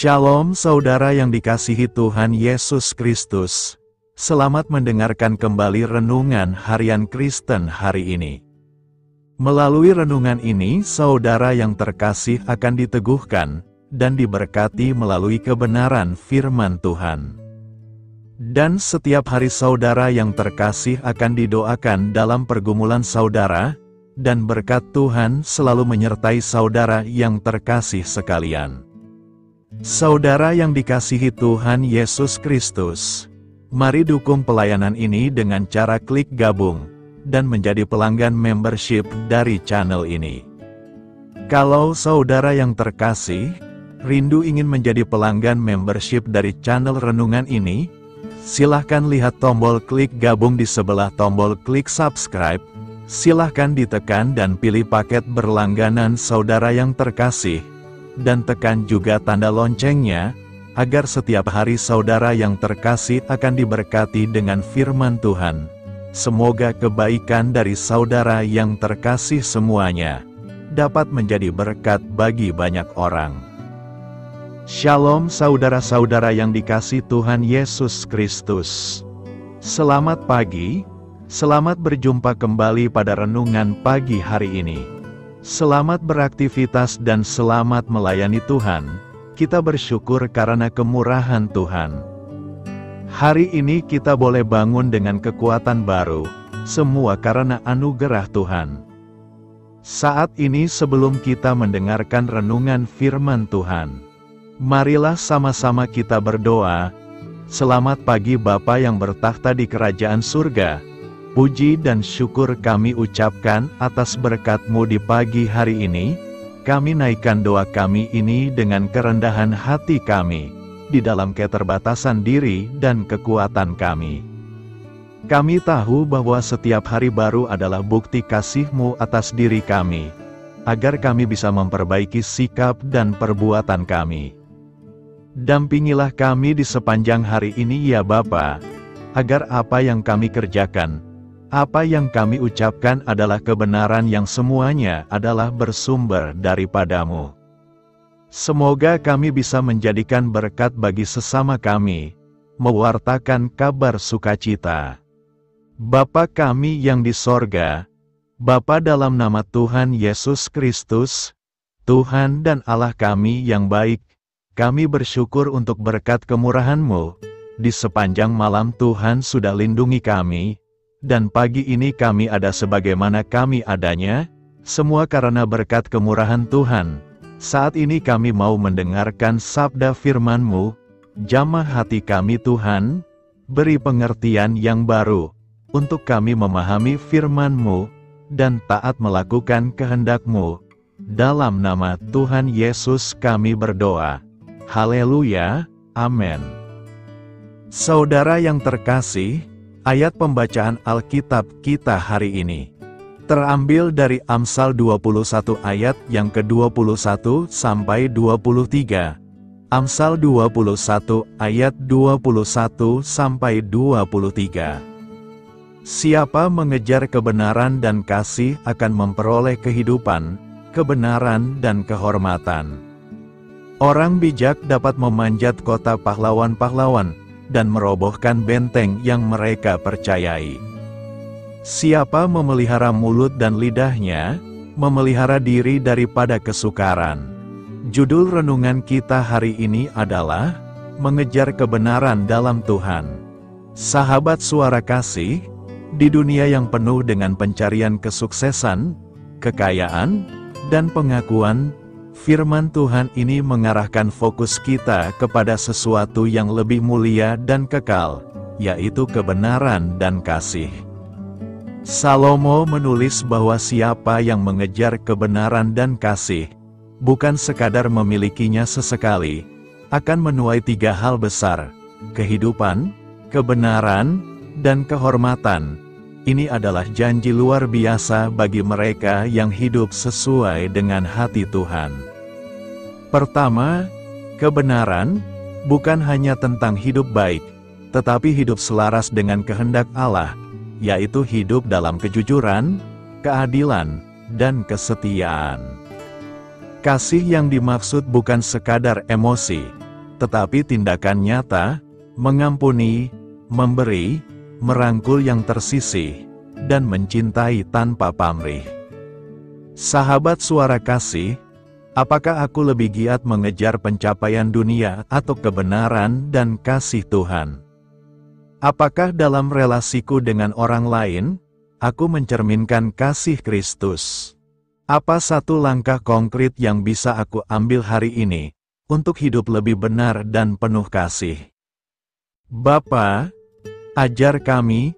Shalom saudara yang dikasihi Tuhan Yesus Kristus. Selamat mendengarkan kembali renungan harian Kristen hari ini. Melalui renungan ini, saudara yang terkasih akan diteguhkan dan diberkati melalui kebenaran firman Tuhan. Dan setiap hari saudara yang terkasih akan didoakan dalam pergumulan saudara, dan berkat Tuhan selalu menyertai saudara yang terkasih sekalian. Saudara yang dikasihi Tuhan Yesus Kristus, mari dukung pelayanan ini dengan cara klik gabung dan menjadi pelanggan membership dari channel ini. Kalau saudara yang terkasih, rindu ingin menjadi pelanggan membership dari channel renungan ini, silahkan lihat tombol klik gabung di sebelah tombol klik subscribe, silahkan ditekan dan pilih paket berlangganan saudara yang terkasih, dan tekan juga tanda loncengnya, agar setiap hari saudara yang terkasih akan diberkati dengan firman Tuhan. Semoga kebaikan dari saudara yang terkasih semuanya dapat menjadi berkat bagi banyak orang. Shalom saudara-saudara yang dikasihi Tuhan Yesus Kristus. Selamat pagi, selamat berjumpa kembali pada renungan pagi hari ini. Selamat beraktivitas dan selamat melayani Tuhan. Kita bersyukur karena kemurahan Tuhan. Hari ini kita boleh bangun dengan kekuatan baru, semua karena anugerah Tuhan. Saat ini sebelum kita mendengarkan renungan firman Tuhan, marilah sama-sama kita berdoa. Selamat pagi Bapa yang bertakhta di kerajaan surga. Puji dan syukur kami ucapkan atas berkat-Mu di pagi hari ini. Kami naikkan doa kami ini dengan kerendahan hati kami, di dalam keterbatasan diri dan kekuatan kami. Kami tahu bahwa setiap hari baru adalah bukti kasih-Mu atas diri kami, agar kami bisa memperbaiki sikap dan perbuatan kami. Dampingilah kami di sepanjang hari ini ya Bapa, agar apa yang kami kerjakan, apa yang kami ucapkan adalah kebenaran yang semuanya adalah bersumber daripada-Mu. Semoga kami bisa menjadikan berkat bagi sesama kami, mewartakan kabar sukacita. Bapa kami yang di sorga, Bapa dalam nama Tuhan Yesus Kristus, Tuhan dan Allah kami yang baik, kami bersyukur untuk berkat kemurahan-Mu. Di sepanjang malam Tuhan sudah lindungi kami, dan pagi ini kami ada sebagaimana kami adanya, semua karena berkat kemurahan Tuhan. Saat ini kami mau mendengarkan sabda firman-Mu, jamah hati kami Tuhan, beri pengertian yang baru, untuk kami memahami firman-Mu, dan taat melakukan kehendak-Mu. Dalam nama Tuhan Yesus kami berdoa. Haleluya, amin. Saudara yang terkasih, ayat pembacaan Alkitab kita hari ini terambil dari Amsal 21 ayat yang ke-21 sampai 23. Amsal 21 ayat 21 sampai 23. Siapa mengejar kebenaran dan kasih akan memperoleh kehidupan, kebenaran dan kehormatan. Orang bijak dapat memanjat kota pahlawan-pahlawan dan merobohkan benteng yang mereka percayai. Siapa memelihara mulut dan lidahnya, memelihara diri daripada kesukaran. Judul renungan kita hari ini adalah mengejar kebenaran dalam Tuhan. Sahabat suara kasih, di dunia yang penuh dengan pencarian kesuksesan, kekayaan, dan pengakuan, firman Tuhan ini mengarahkan fokus kita kepada sesuatu yang lebih mulia dan kekal, yaitu kebenaran dan kasih. Salomo menulis bahwa siapa yang mengejar kebenaran dan kasih, bukan sekadar memilikinya sesekali, akan menuai 3 hal besar: kehidupan, kebenaran, dan kehormatan. Ini adalah janji luar biasa bagi mereka yang hidup sesuai dengan hati Tuhan. Pertama, kebenaran bukan hanya tentang hidup baik, tetapi hidup selaras dengan kehendak Allah, yaitu hidup dalam kejujuran, keadilan, dan kesetiaan. Kasih yang dimaksud bukan sekadar emosi, tetapi tindakan nyata, mengampuni, memberi, merangkul yang tersisih, dan mencintai tanpa pamrih. Sahabat Suara Kasih, apakah aku lebih giat mengejar pencapaian dunia atau kebenaran dan kasih Tuhan? Apakah dalam relasiku dengan orang lain, aku mencerminkan kasih Kristus? Apa satu langkah konkret yang bisa aku ambil hari ini, untuk hidup lebih benar dan penuh kasih? Bapa, ajar kami,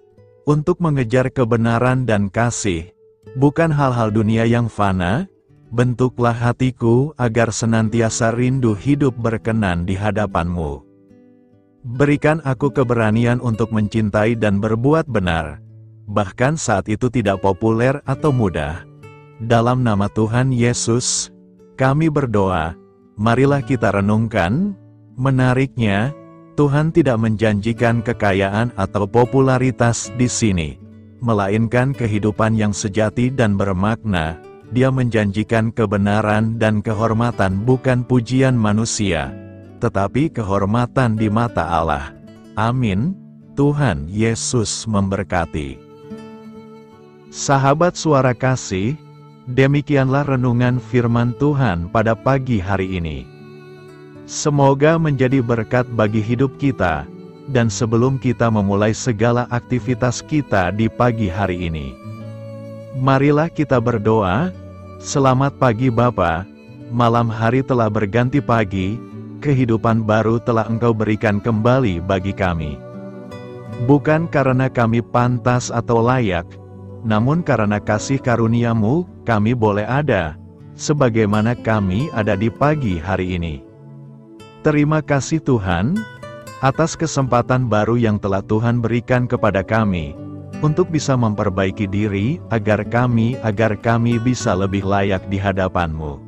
untuk mengejar kebenaran dan kasih, bukan hal-hal dunia yang fana. Bentuklah hatiku agar senantiasa rindu hidup berkenan di hadapan-Mu. Berikan aku keberanian untuk mencintai dan berbuat benar, bahkan saat itu tidak populer atau mudah. Dalam nama Tuhan Yesus, kami berdoa. Marilah kita renungkan. Menariknya, Tuhan tidak menjanjikan kekayaan atau popularitas di sini, melainkan kehidupan yang sejati dan bermakna. Dia menjanjikan kebenaran dan kehormatan, bukan pujian manusia, tetapi kehormatan di mata Allah. Amin. Tuhan Yesus memberkati. Sahabat Suara Kasih, demikianlah renungan firman Tuhan pada pagi hari ini. Semoga menjadi berkat bagi hidup kita, dan sebelum kita memulai segala aktivitas kita di pagi hari ini, marilah kita berdoa. Selamat pagi Bapa, malam hari telah berganti pagi, kehidupan baru telah Engkau berikan kembali bagi kami. Bukan karena kami pantas atau layak, namun karena kasih karunia-Mu, kami boleh ada, sebagaimana kami ada di pagi hari ini. Terima kasih Tuhan, atas kesempatan baru yang telah Tuhan berikan kepada kami, untuk bisa memperbaiki diri, agar kami bisa lebih layak di hadapan-Mu.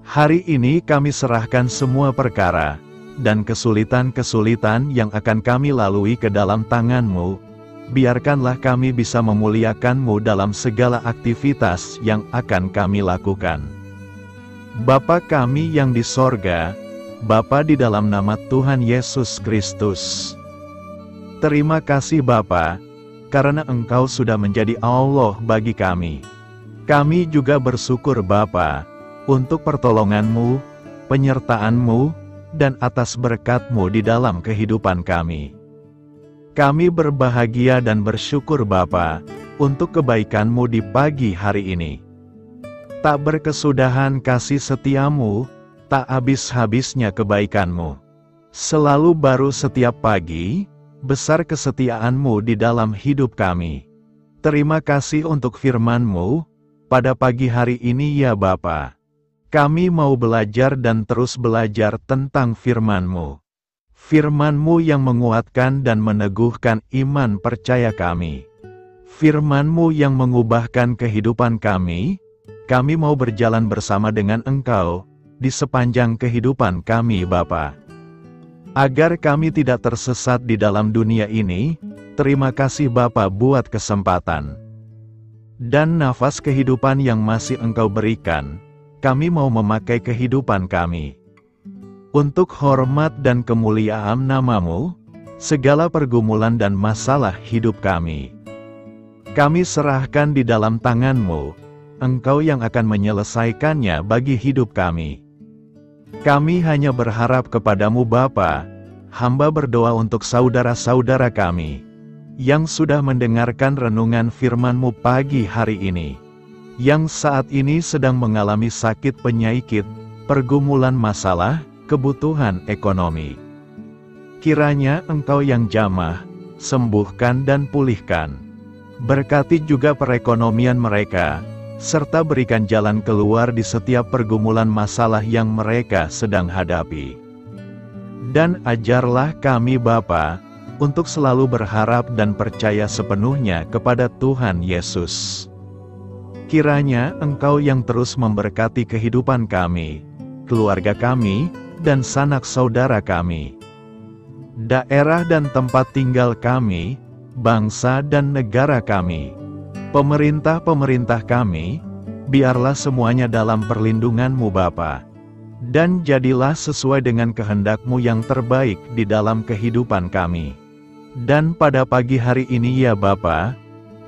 Hari ini kami serahkan semua perkara, dan kesulitan-kesulitan yang akan kami lalui ke dalam tangan-Mu. Biarkanlah kami bisa memuliakan-Mu dalam segala aktivitas yang akan kami lakukan. Bapa kami yang di sorga, Bapa di dalam nama Tuhan Yesus Kristus. Terima kasih Bapa, karena Engkau sudah menjadi Allah bagi kami. Kami juga bersyukur Bapa, untuk pertolongan-Mu, penyertaan-Mu, dan atas berkat-Mu di dalam kehidupan kami. Kami berbahagia dan bersyukur Bapa, untuk kebaikan-Mu di pagi hari ini. Tak berkesudahan kasih setia-Mu, tak habis-habisnya kebaikan-Mu. Selalu baru setiap pagi, besar kesetiaan-Mu di dalam hidup kami. Terima kasih untuk firman-Mu, pada pagi hari ini ya Bapa. Kami mau belajar dan terus belajar tentang firman-Mu. Firman-Mu yang menguatkan dan meneguhkan iman percaya kami. Firman-Mu yang mengubahkan kehidupan kami. Kami mau berjalan bersama dengan Engkau, di sepanjang kehidupan kami Bapa. Agar kami tidak tersesat di dalam dunia ini, terima kasih Bapa buat kesempatan dan nafas kehidupan yang masih Engkau berikan. Kami mau memakai kehidupan kami untuk hormat dan kemuliaan nama-Mu. Segala pergumulan dan masalah hidup kami serahkan di dalam tangan-Mu. Engkau yang akan menyelesaikannya bagi hidup kami. Kami hanya berharap kepadamu Bapa. Hamba berdoa untuk saudara-saudara kami, yang sudah mendengarkan renungan firman-Mu pagi hari ini, yang saat ini sedang mengalami sakit penyakit, pergumulan masalah, kebutuhan ekonomi. Kiranya Engkau yang jamah, sembuhkan dan pulihkan. Berkati juga perekonomian mereka, serta berikan jalan keluar di setiap pergumulan masalah yang mereka sedang hadapi. Dan ajarlah kami Bapa, untuk selalu berharap dan percaya sepenuhnya kepada Tuhan Yesus. Kiranya Engkau yang terus memberkati kehidupan kami, keluarga kami, dan sanak saudara kami, daerah dan tempat tinggal kami, bangsa dan negara kami, pemerintah-pemerintah kami, biarlah semuanya dalam perlindungan-Mu Bapa. Dan jadilah sesuai dengan kehendak-Mu yang terbaik di dalam kehidupan kami. Dan pada pagi hari ini ya Bapa,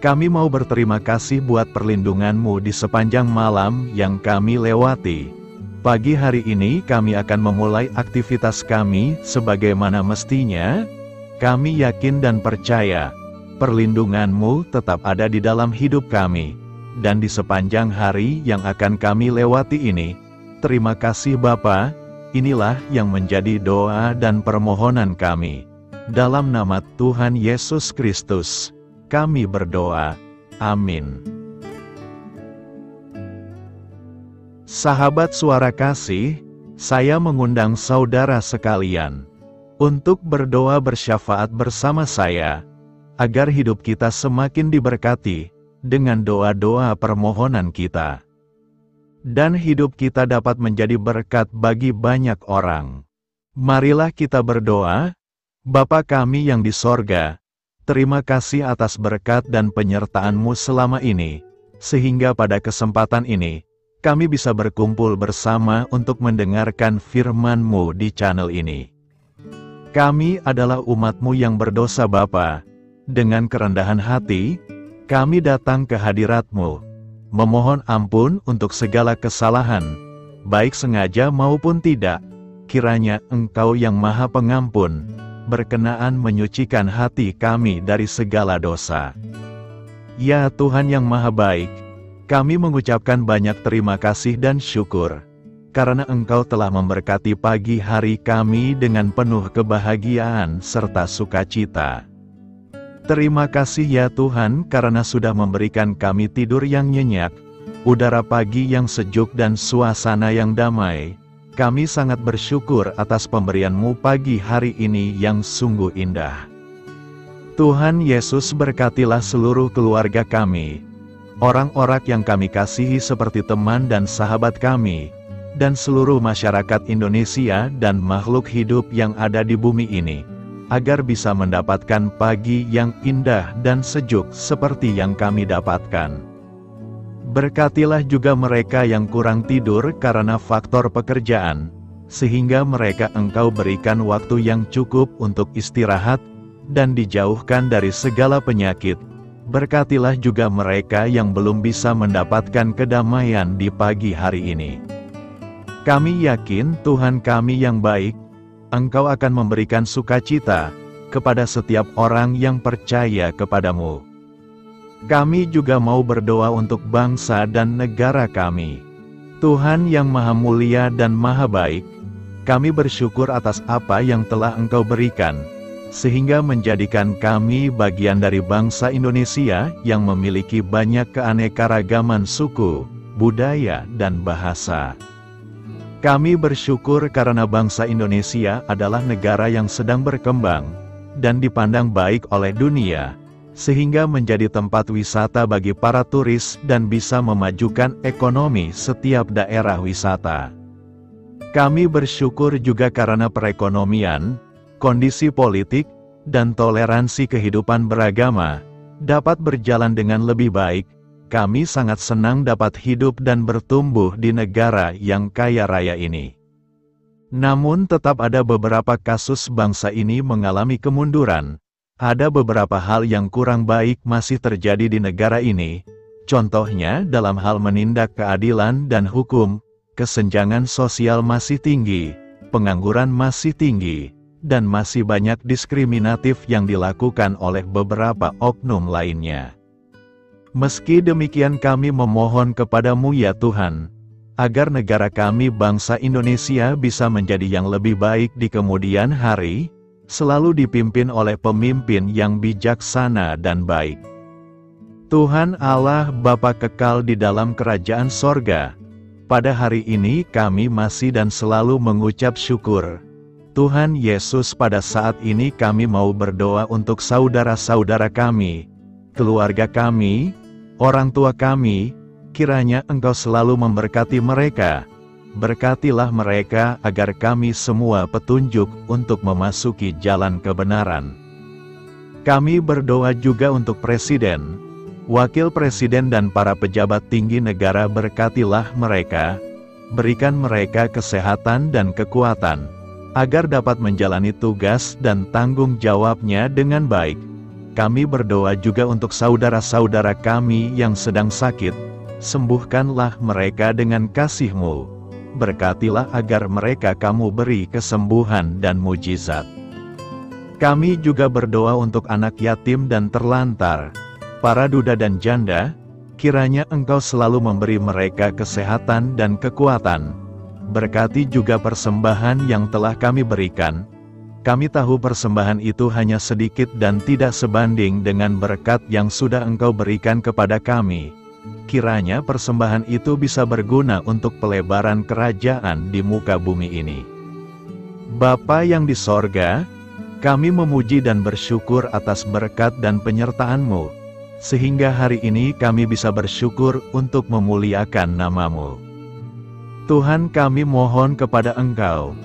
kami mau berterima kasih buat perlindungan-Mu di sepanjang malam yang kami lewati. Pagi hari ini kami akan memulai aktivitas kami sebagaimana mestinya. Kami yakin dan percaya, perlindungan-Mu tetap ada di dalam hidup kami. Dan di sepanjang hari yang akan kami lewati ini, terima kasih Bapa, inilah yang menjadi doa dan permohonan kami. Dalam nama Tuhan Yesus Kristus, kami berdoa. Amin. Sahabat Suara Kasih, saya mengundang saudara sekalian untuk berdoa bersyafaat bersama saya, agar hidup kita semakin diberkati dengan doa-doa permohonan kita. Dan hidup kita dapat menjadi berkat bagi banyak orang. Marilah kita berdoa. Bapa kami yang di sorga, terima kasih atas berkat dan penyertaan-Mu selama ini, sehingga pada kesempatan ini, kami bisa berkumpul bersama untuk mendengarkan firman-Mu di channel ini. Kami adalah umat-Mu yang berdosa Bapa. Dengan kerendahan hati, kami datang ke hadirat-Mu, memohon ampun untuk segala kesalahan, baik sengaja maupun tidak. Kiranya Engkau yang Maha Pengampun, berkenaan menyucikan hati kami dari segala dosa. Ya Tuhan yang Maha Baik, kami mengucapkan banyak terima kasih dan syukur, karena Engkau telah memberkati pagi hari kami dengan penuh kebahagiaan serta sukacita. Terima kasih ya Tuhan karena sudah memberikan kami tidur yang nyenyak, udara pagi yang sejuk dan suasana yang damai. Kami sangat bersyukur atas pemberian-Mu pagi hari ini yang sungguh indah. Tuhan Yesus berkatilah seluruh keluarga kami, orang-orang yang kami kasihi seperti teman dan sahabat kami, dan seluruh masyarakat Indonesia dan makhluk hidup yang ada di bumi ini, agar bisa mendapatkan pagi yang indah dan sejuk seperti yang kami dapatkan. Berkatilah juga mereka yang kurang tidur karena faktor pekerjaan, sehingga mereka Engkau berikan waktu yang cukup untuk istirahat, dan dijauhkan dari segala penyakit. Berkatilah juga mereka yang belum bisa mendapatkan kedamaian di pagi hari ini. Kami yakin Tuhan kami yang baik, Engkau akan memberikan sukacita kepada setiap orang yang percaya kepadamu. Kami juga mau berdoa untuk bangsa dan negara kami. Tuhan yang Maha Mulia dan Maha Baik, kami bersyukur atas apa yang telah Engkau berikan, sehingga menjadikan kami bagian dari bangsa Indonesia yang memiliki banyak keanekaragaman suku, budaya, dan bahasa. Kami bersyukur karena bangsa Indonesia adalah negara yang sedang berkembang dan dipandang baik oleh dunia, sehingga menjadi tempat wisata bagi para turis dan bisa memajukan ekonomi setiap daerah wisata. Kami bersyukur juga karena perekonomian, kondisi politik, dan toleransi kehidupan beragama dapat berjalan dengan lebih baik. Kami sangat senang dapat hidup dan bertumbuh di negara yang kaya raya ini. Namun tetap ada beberapa kasus bangsa ini mengalami kemunduran. Ada beberapa hal yang kurang baik masih terjadi di negara ini. Contohnya dalam hal menindak keadilan dan hukum, kesenjangan sosial masih tinggi, pengangguran masih tinggi, dan masih banyak diskriminatif yang dilakukan oleh beberapa oknum lainnya. Meski demikian kami memohon kepadamu ya Tuhan, agar negara kami bangsa Indonesia bisa menjadi yang lebih baik di kemudian hari, selalu dipimpin oleh pemimpin yang bijaksana dan baik. Tuhan Allah Bapa kekal di dalam kerajaan sorga, pada hari ini kami masih dan selalu mengucap syukur. Tuhan Yesus, pada saat ini kami mau berdoa untuk saudara-saudara kami, keluarga kami, orang tua kami, kiranya Engkau selalu memberkati mereka. Berkatilah mereka agar kami semua petunjuk untuk memasuki jalan kebenaran. Kami berdoa juga untuk Presiden, Wakil Presiden dan para pejabat tinggi negara, berkatilah mereka, berikan mereka kesehatan dan kekuatan, agar dapat menjalani tugas dan tanggung jawabnya dengan baik. Kami berdoa juga untuk saudara-saudara kami yang sedang sakit, sembuhkanlah mereka dengan kasih-Mu. Berkatilah agar mereka Kamu beri kesembuhan dan mujizat. Kami juga berdoa untuk anak yatim dan terlantar, para duda dan janda, kiranya Engkau selalu memberi mereka kesehatan dan kekuatan. Berkati juga persembahan yang telah kami berikan. Kami tahu persembahan itu hanya sedikit dan tidak sebanding dengan berkat yang sudah Engkau berikan kepada kami. Kiranya persembahan itu bisa berguna untuk pelebaran kerajaan di muka bumi ini. Bapa yang di sorga, kami memuji dan bersyukur atas berkat dan penyertaan-Mu, sehingga hari ini kami bisa bersyukur untuk memuliakan nama-Mu. Tuhan, kami mohon kepada Engkau,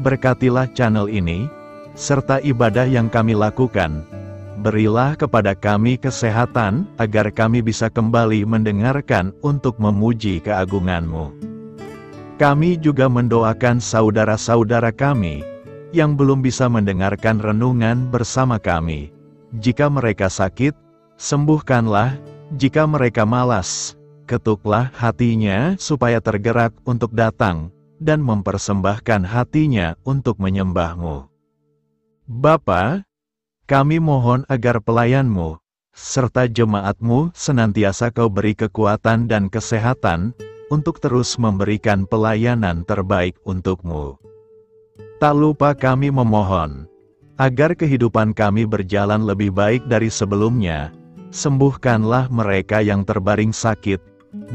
berkatilah channel ini, serta ibadah yang kami lakukan. Berilah kepada kami kesehatan, agar kami bisa kembali mendengarkan untuk memuji keagungan-Mu. Kami juga mendoakan saudara-saudara kami, yang belum bisa mendengarkan renungan bersama kami. Jika mereka sakit, sembuhkanlah. Jika mereka malas, ketuklah hatinya supaya tergerak untuk datang, dan mempersembahkan hatinya untuk menyembah-Mu. Bapa, kami mohon agar pelayan-Mu, serta jemaat-Mu senantiasa Kau beri kekuatan dan kesehatan, untuk terus memberikan pelayanan terbaik untuk-Mu. Tak lupa kami memohon, agar kehidupan kami berjalan lebih baik dari sebelumnya. Sembuhkanlah mereka yang terbaring sakit,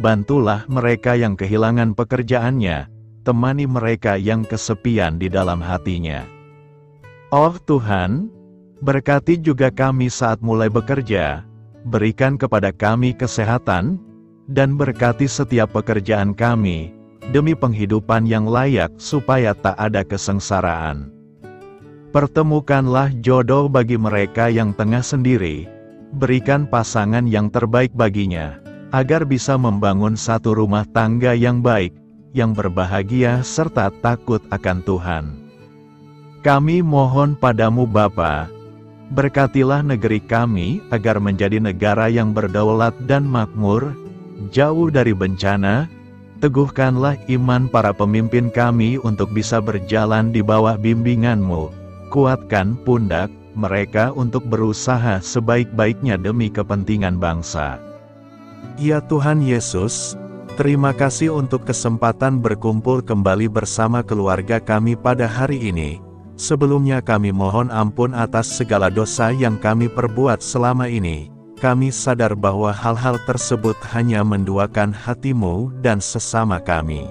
bantulah mereka yang kehilangan pekerjaannya, temani mereka yang kesepian di dalam hatinya. Oh Tuhan, berkati juga kami saat mulai bekerja, berikan kepada kami kesehatan, dan berkati setiap pekerjaan kami, demi penghidupan yang layak supaya tak ada kesengsaraan. Pertemukanlah jodoh bagi mereka yang tengah sendiri, berikan pasangan yang terbaik baginya, agar bisa membangun satu rumah tangga yang baik, yang berbahagia serta takut akan Tuhan. Kami mohon padamu Bapa, berkatilah negeri kami agar menjadi negara yang berdaulat dan makmur, jauh dari bencana. Teguhkanlah iman para pemimpin kami untuk bisa berjalan di bawah bimbingan-Mu. Kuatkan pundak mereka untuk berusaha sebaik-baiknya demi kepentingan bangsa. Ya Tuhan Yesus, terima kasih untuk kesempatan berkumpul kembali bersama keluarga kami pada hari ini. Sebelumnya kami mohon ampun atas segala dosa yang kami perbuat selama ini. Kami sadar bahwa hal-hal tersebut hanya menduakan hati-Mu dan sesama kami.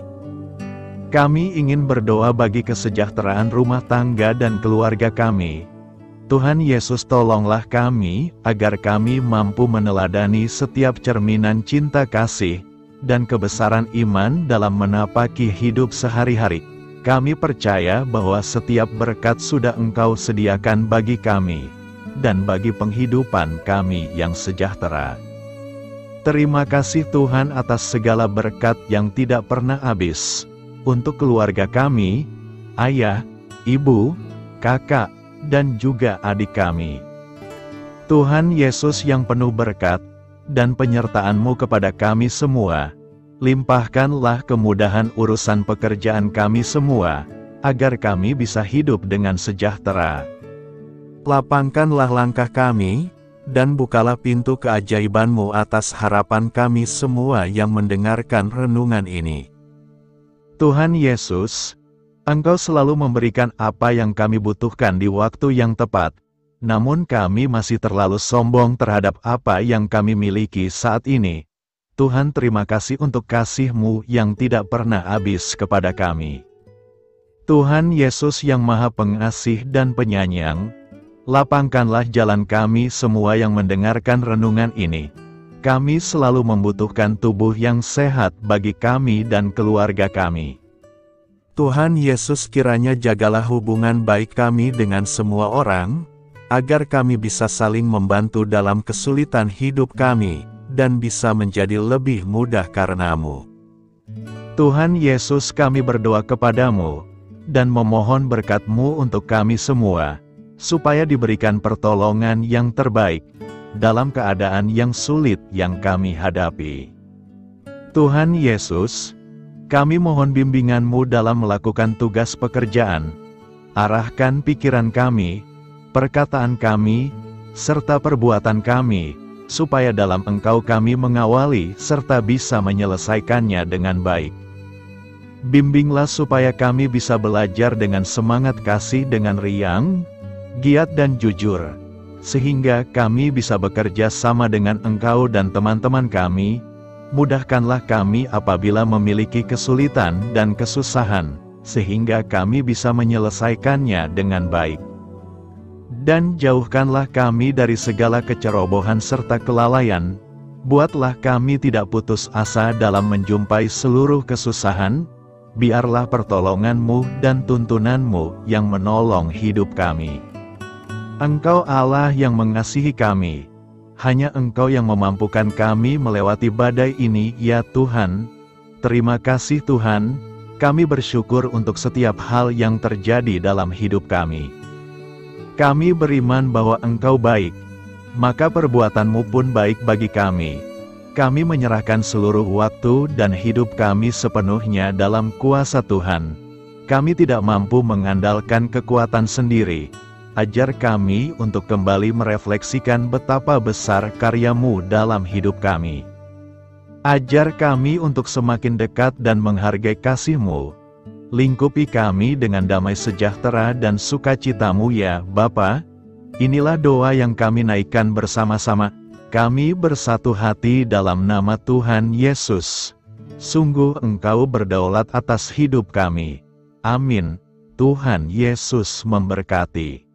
Kami ingin berdoa bagi kesejahteraan rumah tangga dan keluarga kami. Tuhan Yesus, tolonglah kami, agar kami mampu meneladani setiap cerminan cinta kasih, dan kebesaran iman dalam menapaki hidup sehari-hari. Kami percaya bahwa setiap berkat sudah Engkau sediakan bagi kami, dan bagi penghidupan kami yang sejahtera. Terima kasih Tuhan atas segala berkat yang tidak pernah habis, untuk keluarga kami, ayah, ibu, kakak, dan juga adik kami. Tuhan Yesus yang penuh berkat, dan penyertaan-Mu kepada kami semua, limpahkanlah kemudahan urusan pekerjaan kami semua, agar kami bisa hidup dengan sejahtera. Lapangkanlah langkah kami, dan bukalah pintu keajaiban-Mu atas harapan kami semua yang mendengarkan renungan ini. Tuhan Yesus, Engkau selalu memberikan apa yang kami butuhkan di waktu yang tepat, namun kami masih terlalu sombong terhadap apa yang kami miliki saat ini. Tuhan, terima kasih untuk kasih-Mu yang tidak pernah habis kepada kami. Tuhan Yesus yang Maha Pengasih dan Penyayang, lapangkanlah jalan kami semua yang mendengarkan renungan ini. Kami selalu membutuhkan tubuh yang sehat bagi kami dan keluarga kami. Tuhan Yesus, kiranya jagalah hubungan baik kami dengan semua orang, agar kami bisa saling membantu dalam kesulitan hidup kami, dan bisa menjadi lebih mudah karena-Mu. Tuhan Yesus, kami berdoa kepadamu, dan memohon berkat-Mu untuk kami semua, supaya diberikan pertolongan yang terbaik, dalam keadaan yang sulit yang kami hadapi. Tuhan Yesus, kami mohon bimbingan-Mu dalam melakukan tugas pekerjaan. Arahkan pikiran kami, perkataan kami, serta perbuatan kami, supaya dalam Engkau kami mengawali serta bisa menyelesaikannya dengan baik. Bimbinglah supaya kami bisa belajar dengan semangat kasih dengan riang, giat dan jujur, sehingga kami bisa bekerja sama dengan Engkau dan teman-teman kami. Mudahkanlah kami apabila memiliki kesulitan dan kesusahan, sehingga kami bisa menyelesaikannya dengan baik. Dan jauhkanlah kami dari segala kecerobohan serta kelalaian. Buatlah kami tidak putus asa dalam menjumpai seluruh kesusahan. Biarlah pertolongan-Mu dan tuntunan-Mu yang menolong hidup kami. Engkau Allah yang mengasihi kami. Hanya Engkau yang memampukan kami melewati badai ini, ya Tuhan. Terima kasih Tuhan, kami bersyukur untuk setiap hal yang terjadi dalam hidup kami. Kami beriman bahwa Engkau baik, maka perbuatan-Mu pun baik bagi kami. Kami menyerahkan seluruh waktu dan hidup kami sepenuhnya dalam kuasa Tuhan. Kami tidak mampu mengandalkan kekuatan sendiri. Ajar kami untuk kembali merefleksikan betapa besar karya-Mu dalam hidup kami. Ajar kami untuk semakin dekat dan menghargai kasih-Mu. Lingkupi kami dengan damai sejahtera dan sukacita-Mu ya Bapa. Inilah doa yang kami naikkan bersama-sama. Kami bersatu hati dalam nama Tuhan Yesus. Sungguh Engkau berdaulat atas hidup kami. Amin. Tuhan Yesus memberkati.